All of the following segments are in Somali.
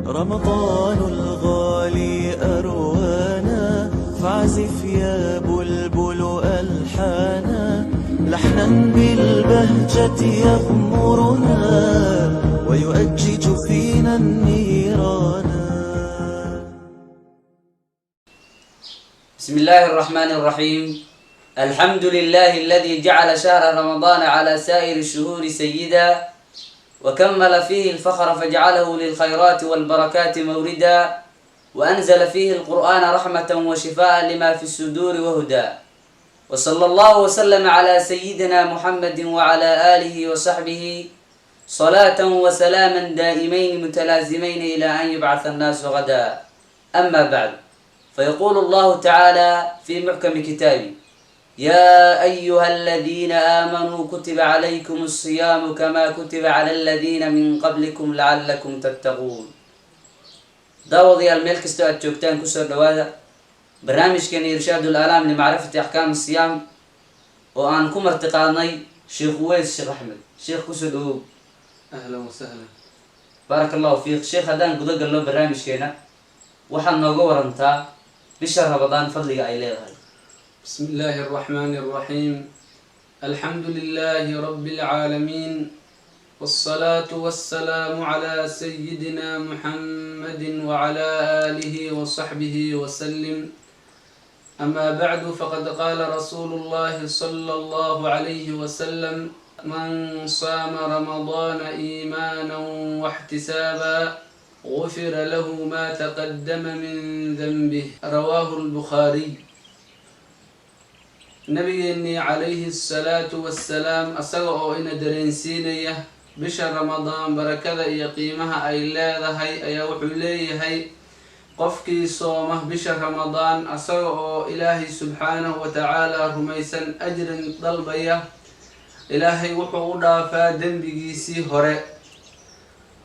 رمضان الغالي أروانا فاعزف يا بلبل ألحانا لحنا بالبهجة يغمرنا ويؤجج فينا النيران. بسم الله الرحمن الرحيم. الحمد لله الذي جعل شهر رمضان على سائر الشهور سيدا وكمل فيه الفخر فجعله للخيرات والبركات موردا وأنزل فيه القرآن رحمة وشفاء لما في الصدور وهدى وصلى الله وسلم على سيدنا محمد وعلى آله وصحبه صلاة وسلاما دائمين متلازمين إلى أن يبعث الناس غدا. أما بعد، فيقول الله تعالى في محكم كتابه: يا أيها الذين آمنوا كتب عليكم الصيام كما كتب على الذين من قبلكم لعلكم تتقون. داوديال ميل كستو aad joogtaan kusoo dhawaada barnaamijkan irshaad al-alam limacrifati ahkaam as-siyam oo aan ku martiqaadnay Sheekh Uways Sheekh Ahmed. Sheekh kusoo dhawow. ahlan wa sahlan. barakallahu fiik. Sheekh, hadaan guda galno barnaamijkeena waxaad nooga warantaa bisha Ramadaan fadliga ay leedahay. بسم الله الرحمن الرحيم. الحمد لله رب العالمين والصلاة والسلام على سيدنا محمد وعلى آله وصحبه وسلم. أما بعد، فقد قال رسول الله صلى الله عليه وسلم: من صام رمضان إيمانا واحتسابا غفر له ما تقدم من ذنبه. رواه البخاري. nabigeennii calayhi asalaatu wassalaam asaga oo ina dareensiinaya bisha ramadaan barakada iyo qiimaha ay leedahay ayaa wuxuu leeyahay qofkii sooma bisha ramadaan asaga oo ilaahay subxaanahu wa tacaala rumaysan ajrin dalbaya, ilaahay wuxuu u dhaafaa dembigiisii hore.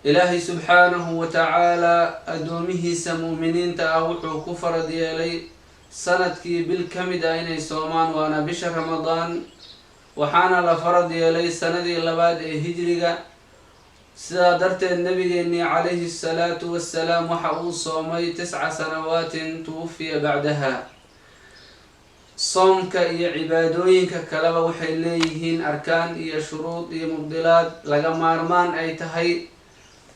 ilaahay subxaanahu wa tacaala addoomihiisa mu'miniinta ah wuxuu ku farad yeelay sanadkii bil ka mid ah inay soomaan, waana bisha ramadaan, waxaana la farad yeelay sanadii labaad ee hijriga. sidaa darteed nabigeennii calayhi salaatu wassalaam waxa uu soomay 9 sanawaatin tuwufiya bacdaha. soomka iyo cibaadooyinka kaleba waxay leeyihiin arkaan iyo shuruud iyo mubdilaad laga maarmaan ay tahay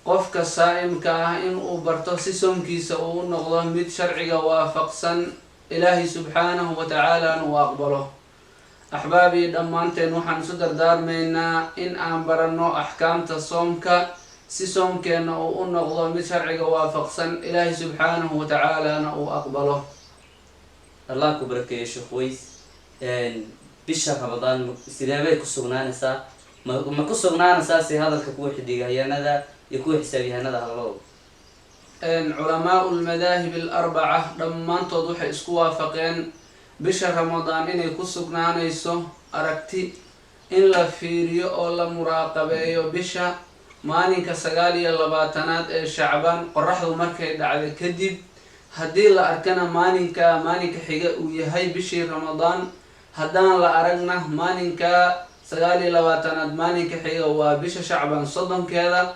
qofka saa'imka ah in uu barto si soomkiisa uu u noqdo mid sharciga waafaqsan, ilaahay subxaanahu wa tacaalaana uu aqbalo. axbaabii dhammaanteen waxaan isu dardaarmaynaa in aan baranno axkaamta soomka si soomkeenna uu u noqdo mid sharciga waafaqsan, ilaahay subxaanahu wa tacaalaana uu aqbalo. allah ku barakeeyo Sheekh Uways. bisha Ramadaan sidee bay ku sugnaanaysaa? ma ku sugnaanaysaa si hadalka kuwa xidigayaanada iyo kuwa xisaabyahanada hadalooda? علماء المذاهب الأربعة dhammaantood waxay isku waafaqeen bisha ramadaan inay ku sugnaanayso aragti in la fiiriyo oo la muraaqabeeyo bisha maalinka 29aad ee shacbaan qoraxdu markay dhacdo kadib. haddii la arkana maalinka xiga uu yahay bishii ramadaan, haddaan la aragna maalinka 29aad maalinka xiga waa bisha shacbaan 30keeda.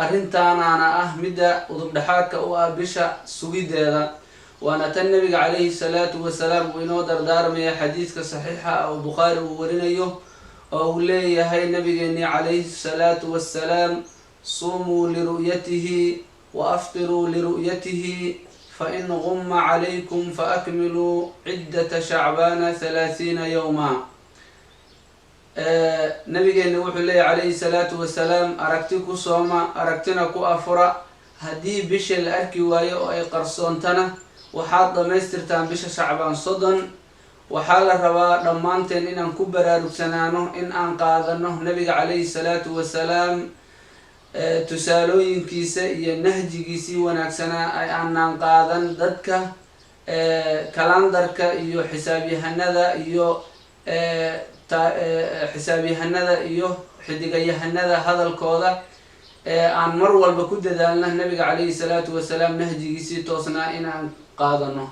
arrintaanaana ah midda udubdhaxaadka u ah bisha sugideeda, waana tan nabiga calayhi salaatu wasalaam uu inoo dardaarmaya xadiidka saxiixa ah oo bukhaari uu warinayo oo uu leeyahay nabigeennii calayhi salaatu wassalaam: suumuu liru'yatihi wa aftiruu liru'yatihi fain gumma calaykum faakmiluu ciddata shacbaana 30 yowma. nabigeena wuxuu leeyahy calayhi salaatu wasalaam: aragti ku sooma, aragtina ku afura. haddii bisha la arki waayo oo ay qarsoontana waxaad dhammaystirtaan bisha shacbaan 30. waxaa la rabaa dhammaanteen inaan ku baraarugsanaano in aan qaadano nabiga calayhi salaatu wasalaam tusaalooyinkiisa iyo nahjigiisii wanaagsanaa ay aanaan qaadan dadka kalandarka iyo xisaabyahanada iyo xisaabyahanada iyo xidigayahanada hadalkooda aan mar walba ku dadaalna nabiga calayhi salaatu wasalaam nahjigiisii toosnaa inaan qaadano.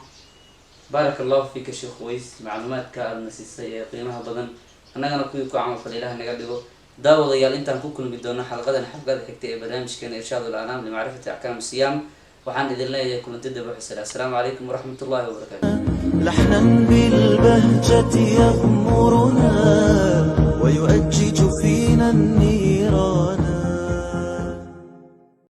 بارك الله فيك شيخ ويس. معلوماتك النسيسية قيمها بدن أنا كوي كعمل فليلة نقدره daawadayaal intaan ku kulmi doono xalqadan xaflada xigtay ee barnaamijkeena irshaadul anaam limacrifati axkaam siyaam waxaan idin leeyahay kulanti daba xusala assalaamu calaykum waraxmatullaahi wabarakaatu لحنا بالبهجة يغمرنا ويؤجج فينا النيران